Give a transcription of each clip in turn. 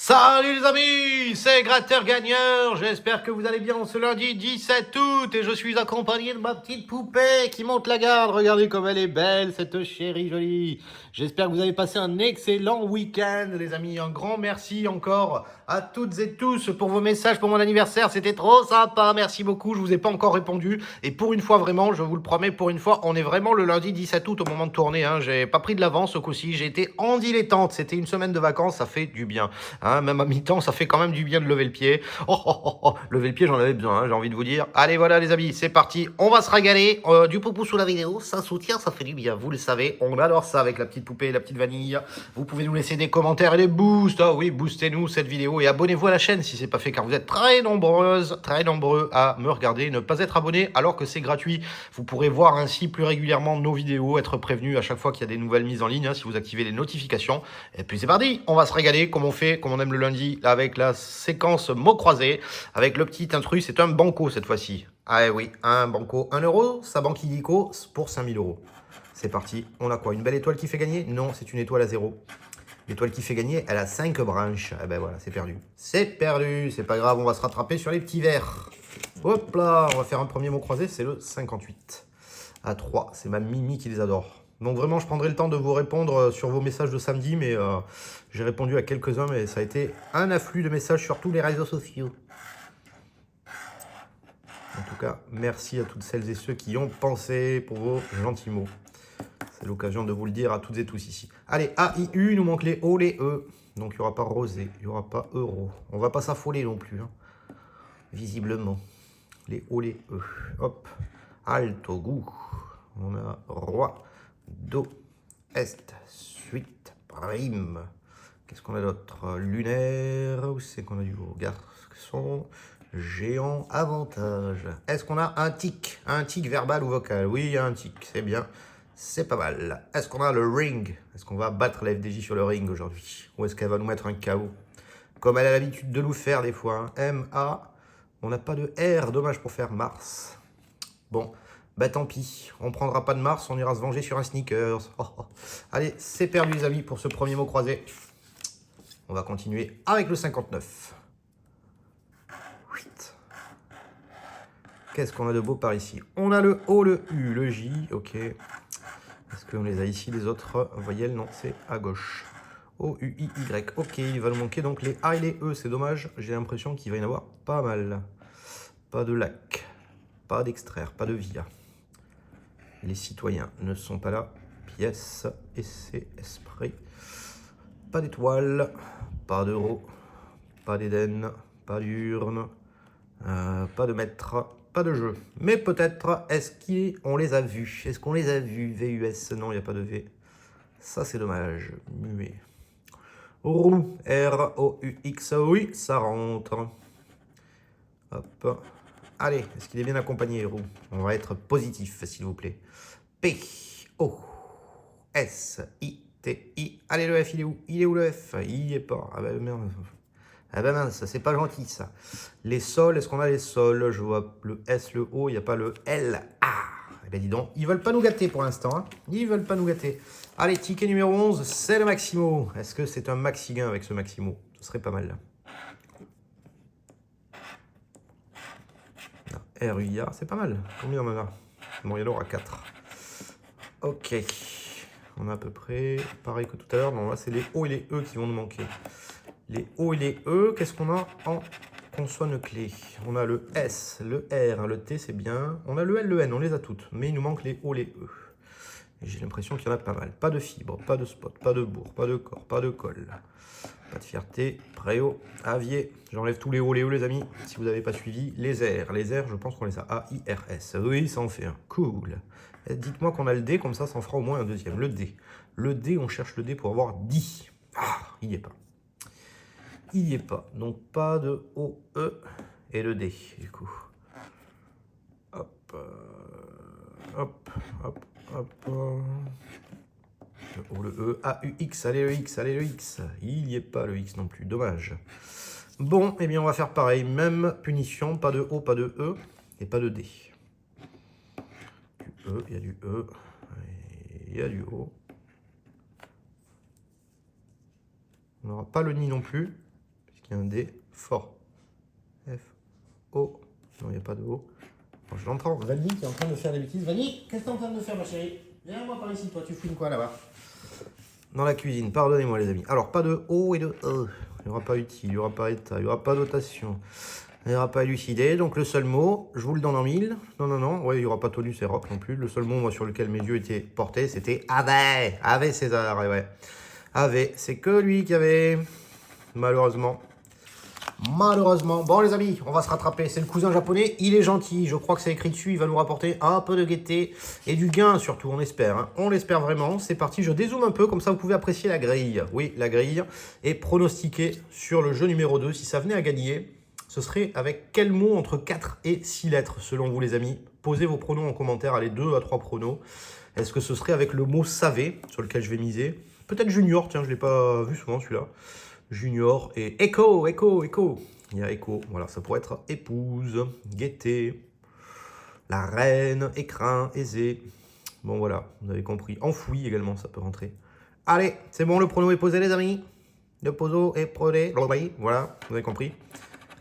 Salut les amis, c'est Gratteur Gagneur, j'espère que vous allez bien ce lundi 17 août et je suis accompagné de ma petite poupée qui monte la garde, regardez comme elle est belle cette chérie jolie. J'espère que vous avez passé un excellent week-end les amis, un grand merci encore à toutes et tous pour vos messages pour mon anniversaire, c'était trop sympa, merci beaucoup, je vous ai pas encore répondu et pour une fois vraiment, je vous le promets, pour une fois, on est vraiment le lundi 17 août au moment de tourner, hein. J'ai pas pris de l'avance ce coup-ci, j'ai été en dilettante, c'était une semaine de vacances, ça fait du bien. Hein, même à mi-temps, ça fait quand même du bien de lever le pied. Lever le pied, j'en avais besoin, hein, j'ai envie de vous dire. Allez, voilà les amis, c'est parti. On va se régaler. Du poupou sous la vidéo, ça soutient, ça fait du bien. Vous le savez, on adore ça avec la petite poupée et la petite vanille. Vous pouvez nous laisser des commentaires et des boosts. Ah oui, boostez-nous cette vidéo et abonnez-vous à la chaîne si c'est pas fait, car vous êtes très nombreuses, très nombreux à me regarder. Ne pas être abonné alors que c'est gratuit. Vous pourrez voir ainsi plus régulièrement nos vidéos, être prévenu à chaque fois qu'il y a des nouvelles mises en ligne, hein, si vous activez les notifications. Et puis c'est parti, on va se régaler comme on fait, comme on aime le lundi, là, avec la séquence mots croisés, avec le petit intrus, c'est un banco cette fois-ci. Ah oui, un banco, 1 euro, ça banque illico pour 5000 euros. C'est parti, on a quoi? Une belle étoile qui fait gagner? Non, c'est une étoile à 0. L'étoile qui fait gagner, elle a 5 branches. Eh ben voilà, c'est perdu. C'est perdu, c'est pas grave, on va se rattraper sur les petits verres. Hop là, on va faire un premier mot croisé, c'est le 58. À 3, c'est ma Mimi qui les adore. Donc vraiment, je prendrai le temps de vous répondre sur vos messages de samedi, mais j'ai répondu à quelques-uns, mais ça a été un afflux de messages sur tous les réseaux sociaux. En tout cas, merci à toutes celles et ceux qui y ont pensé pour vos gentils mots. C'est l'occasion de vous le dire à toutes et tous ici. Allez, A, I, U, il nous manque les O, les E. Donc il n'y aura pas rosé, il n'y aura pas euro. On va pas s'affoler non plus, hein, visiblement. Les O, les E. Hop. Alto, goût. On a roi, do, est, suite, prime. Qu'est-ce qu'on a d'autre? Lunaire. Où c'est qu'on a du garçon? Géant, avantage. Est-ce qu'on a un tic? Un tic verbal ou vocal? Oui, il y a un tic, c'est bien. C'est pas mal. Est-ce qu'on a le ring? Est-ce qu'on va battre la FDJ sur le ring aujourd'hui? Ou est-ce qu'elle va nous mettre un KO? Comme elle a l'habitude de nous faire des fois. Hein. M-A. On n'a pas de R. Dommage pour faire Mars. Bon, bah tant pis. On prendra pas de Mars, on ira se venger sur un sneakers. Allez, c'est perdu les amis pour ce premier mot croisé. On va continuer avec le 59. Qu'est-ce qu'on a de beau par ici? On a le O, le U, le J, ok. Est-ce qu'on les a ici, les autres voyelles? Non, c'est à gauche. O, U, I, Y. Ok, il va nous manquer donc les A et les E, c'est dommage. J'ai l'impression qu'il va y en avoir pas mal. Pas de lac, pas d'extraire, pas de via. Les citoyens ne sont pas là. Pièce, essai, esprit. Pas d'étoile, pas d'euro, pas d'Éden, pas d'urne, pas de maître, pas de jeu. Mais peut-être, est-ce qu'on les a vus? Est-ce qu'on les a vus? VUS, non, il n'y a pas de V. Ça, c'est dommage. Muet. Roux, R-O-U-X, oui, ça rentre. Hop. Allez, est-ce qu'il est bien accompagné, Roux? On va être positif, s'il vous plaît. P-O-S-I-T-I. Allez, le F, il est où? Il est où le F? Il n'y est pas. Ah ben merde. Ah ben mince, c'est pas gentil ça. Les sols, est-ce qu'on a les sols? Je vois le S, le O, il n'y a pas le L. Ah, eh ben dis donc, ils veulent pas nous gâter pour l'instant. Hein. Ils veulent pas nous gâter. Allez, ticket numéro 11, c'est le Maximo. Est-ce que c'est un maxi gain avec ce Maximo? Ce serait pas mal. R-U-I-A, c'est pas mal. Combien on en a? Bon, il y en aura 4. Ok. On a à peu près pareil que tout à l'heure. Non, là, c'est les O et les E qui vont nous manquer. Les O et les E, qu'est-ce qu'on a en consonne clé? On a le S, le R, le T, c'est bien. On a le L, le N, on les a toutes. Mais il nous manque les O, les E. Et j'ai l'impression qu'il y en a pas mal. Pas de fibre, pas de spot, pas de bourre, pas de corps, pas de colle. Pas de fierté, préau, avier. J'enlève tous les O, les amis. Si vous n'avez pas suivi, les R. Les R, je pense qu'on les a A-I-R-S. Oui, ça en fait un. Cool. Dites-moi qu'on a le D, comme ça en fera au moins un deuxième. Le D. Le D, on cherche le D pour avoir 10. Ah, il n'y est pas. Il n'y est pas. Donc pas de O, E et le D, du coup. Hop. Hop, hop, hop. Le O, le E, A, U, X. Allez, le X, allez, le X. Il n'y est pas, le X non plus. Dommage. Bon, eh bien, on va faire pareil. Même punition. Pas de O, pas de E et pas de D. Du E, il y a du E. Il y a du O. On n'aura pas le ni non plus. qu'il y a un D fort. F, O. Non, il n'y a pas de O. Bon, je l'entends. Vanille qui est en train de faire des bêtises. Vanille, qu'est-ce que tu es en train de faire, ma chérie? Viens-moi par ici, toi. Tu fouines quoi là-bas? Dans la cuisine. Pardonnez-moi, les amis. Alors, pas de O et de E. Il n'y aura pas utile, il n'y aura pas état, il n'y aura pas dotation. Il n'y aura pas élucidé. Donc, le seul mot, je vous le donne en mille. Non. Ouais, il n'y aura pas tonus et rock non plus. Le seul mot, moi, sur lequel mes yeux étaient portés, c'était Ave. Ave César. Et ouais. Ave, c'est que lui qui avait. Malheureusement. Bon les amis, on va se rattraper. C'est le cousin japonais, il est gentil. Je crois que c'est écrit dessus, il va nous rapporter un peu de gaieté et du gain surtout, on espère. Hein. On l'espère vraiment. C'est parti, je dézoome un peu, comme ça vous pouvez apprécier la grille. Oui, la grille. Et pronostiquer sur le jeu numéro 2. Si ça venait à gagner, ce serait avec quel mot entre 4 et 6 lettres selon vous les amis? Posez vos pronos en commentaire, allez 2 à 3 pronos. Est-ce que ce serait avec le mot savé, sur lequel je vais miser? Peut-être Junior, tiens, je ne l'ai pas vu souvent celui-là. Junior et Echo. Il y a Echo, voilà, ça pourrait être épouse, gaieté, la reine, écrin, aisé. Bon voilà, vous avez compris. Enfoui également, ça peut rentrer. Allez, c'est bon, le prono est posé les amis. Le prono est posé, voilà, vous avez compris.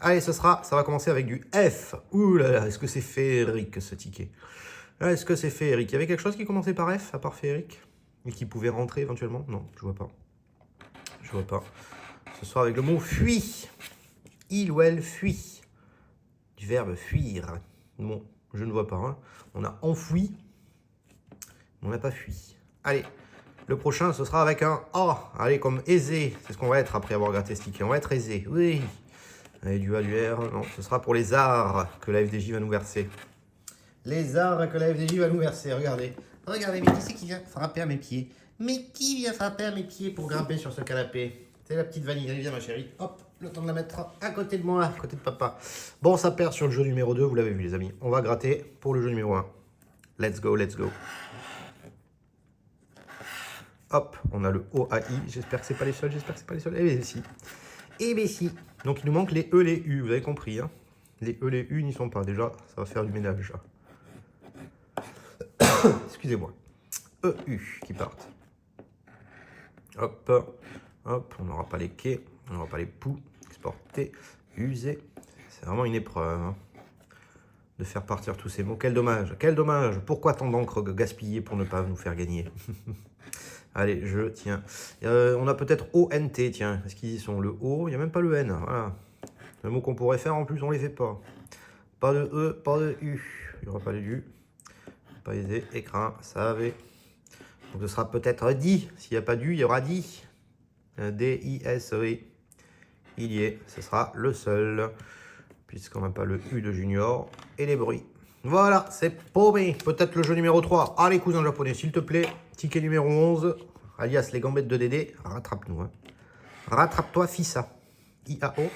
Allez, ça va commencer avec du F. Ouh là là, est-ce que c'est féerique ce ticket? Est-ce que c'est féerique? Il y avait quelque chose qui commençait par F, à part féerique? Et qui pouvait rentrer éventuellement? Non, je vois pas. Ce sera avec le mot fuit. Il ou elle fuit. Du verbe fuir. Bon, je ne vois pas. Hein. On a enfoui. On n'a pas fui. Allez, le prochain, ce sera avec un A. Allez, comme aisé. C'est ce qu'on va être après avoir gratté ce ticket. On va être aisé. Oui. Allez, du A, du R. Non, ce sera pour les arts que la FDJ va nous verser. Les arts que la FDJ va nous verser. Regardez, mais qui c'est qui vient frapper à mes pieds? Mais qui vient frapper à mes pieds pour grimper sur ce canapé? C'est la petite Vanille, allez viens ma chérie. Hop, le temps de la mettre à côté de moi, à côté de papa. Bon, ça perd sur le jeu numéro 2, vous l'avez vu les amis. On va gratter pour le jeu numéro 1. Let's go. Hop, on a le OAI. J'espère que c'est pas les seuls, Eh bien si. Donc il nous manque les E, les U, vous avez compris. Hein. Les E, les U n'y sont pas. Déjà, ça va faire du ménage. Excusez-moi. EU qui partent. Hop, on n'aura pas les quais, on n'aura pas les poux, exportés, usés. C'est vraiment une épreuve hein, de faire partir tous ces mots. Quel dommage. Pourquoi tant d'encre gaspillée pour ne pas nous faire gagner? Allez, tiens. On a peut-être ONT, tiens. Est-ce qu'ils y sont? Le O, il n'y a même pas le N. Voilà. Le mot qu'on pourrait faire en plus, on ne les fait pas. Pas de E, pas de U. Il n'y aura pas de U. Pas aisé, écrin, savé. Donc ce sera peut-être dit. S'il n'y a pas d'U, il y aura dit. D-I-S-E. Il y est. Ce sera le seul. Puisqu'on n'a pas le U de Junior. Et les bruits. Voilà, c'est paumé. Peut-être le jeu numéro 3. Allez, cousin japonais, s'il te plaît. Ticket numéro 11. Alias les gambettes de Dédé. Rattrape-nous. Hein. Rattrape-toi, Fissa. I-A-O.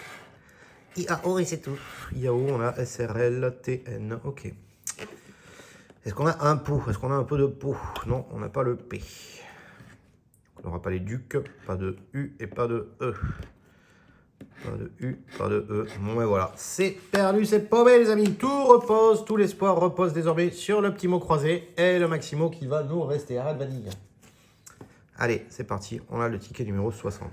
I-A-O et c'est tout. I-A-O, on a S-R-L-T-N. Ok. Est-ce qu'on a un pot? Est-ce qu'on a un peu de pot? Non, on n'a pas le P. On n'aura pas les ducs, pas de U et pas de E. Pas de U, pas de E. Bon, et voilà. C'est perdu, c'est paumé, les amis. Tout repose, tout l'espoir repose désormais sur le petit mot croisé et le maximo qui va nous rester. Arrête, vanille. Allez, c'est parti. On a le ticket numéro 60.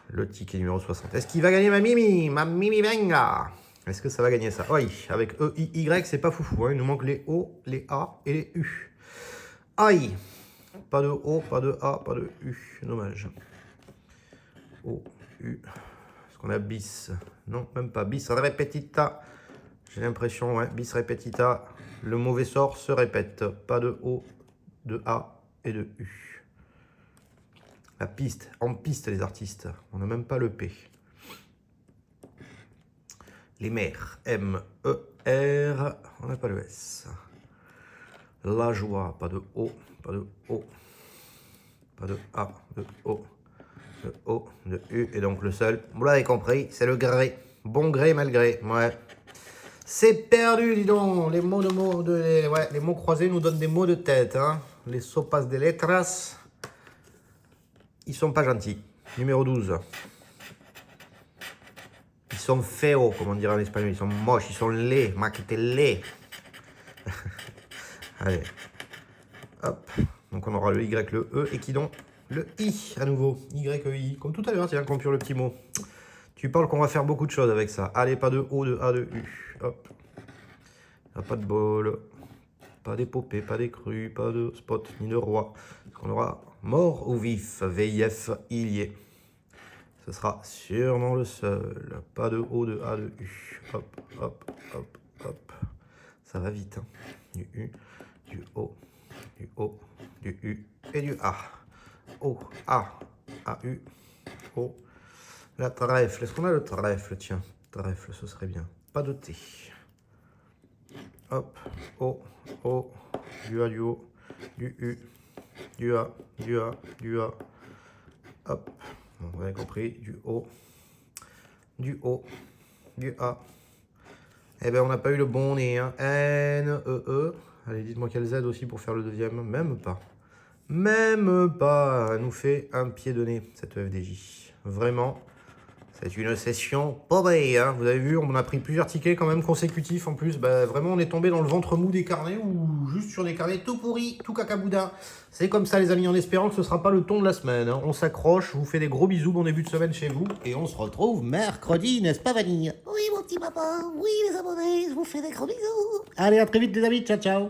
Le ticket numéro 60. Est-ce qu'il va gagner ma Mimi? Ma Mimi Venga. Est-ce que ça va gagner ça? Oui, avec E, I, Y, c'est pas foufou. Hein. Il nous manque les O, les A et les U. Aïe. Pas de O, pas de A, pas de U. Dommage. O, U. Est-ce qu'on a bis? Non, même pas. Bis repetita. J'ai l'impression, ouais. Bis repetita. Le mauvais sort se répète. Pas de O, de A et de U. La piste. En piste, les artistes. On n'a même pas le P. Les mères, M-E-R, on n'a pas le S. La joie, pas de O, pas de O, pas de A, de O, de O, de U, et donc le seul, vous l'avez compris, c'est le gré. Bon gré, mal gré, ouais. C'est perdu, dis donc, les mots les mots croisés nous donnent des mots de tête, hein. Les sopas de letras, ils sont pas gentils. Numéro 12. Ils sont feos, comme on dirait en espagnol. Ils sont moches, ils sont laids. Maquete laid. Allez. Hop. Donc on aura le Y, le E. Et qui donc? Le I à nouveau. Y-E-I. Comme tout à l'heure, tiens, compure le petit mot. Tu parles qu'on va faire beaucoup de choses avec ça. Allez, pas de O, de A, de U. Hop. Pas de bol. Pas d'épopée, pas d'écru, pas de spot, ni de roi. On aura mort ou vif, VIF, il y est. Ce sera sûrement le seul. Pas de O, de A, de U. Hop, hop, hop, hop. Ça va vite. Hein. Du U, du O, du O, du U et du A. O, A, A, U, O. La trèfle. Est-ce qu'on a le trèfle? Tiens, trèfle, ce serait bien. Pas de T. Hop, O, O, du A, du O, du U, du A, du A, du A. Hop, vous avez compris, du O, du O, du A. Eh bien, on n'a pas eu le bon nez, hein. N, E, E. Allez, dites-moi quel Z aussi pour faire le deuxième. Même pas. Même pas. Elle nous fait un pied de nez, cette EFDJ. Vraiment. C'est une session pauvre, hein. Vous avez vu, on a pris plusieurs tickets quand même consécutifs en plus. Bah, vraiment, on est tombé dans le ventre mou des carnets ou juste sur des carnets tout pourris, tout cacaboudin. C'est comme ça, les amis, en espérant que ce ne sera pas le ton de la semaine. Hein. On s'accroche, je vous fais des gros bisous, bon début de semaine chez vous. Et on se retrouve mercredi, n'est-ce pas, Vanille? Oui, mon petit papa, oui, les abonnés, je vous fais des gros bisous. Allez, à très vite, les amis. Ciao, ciao.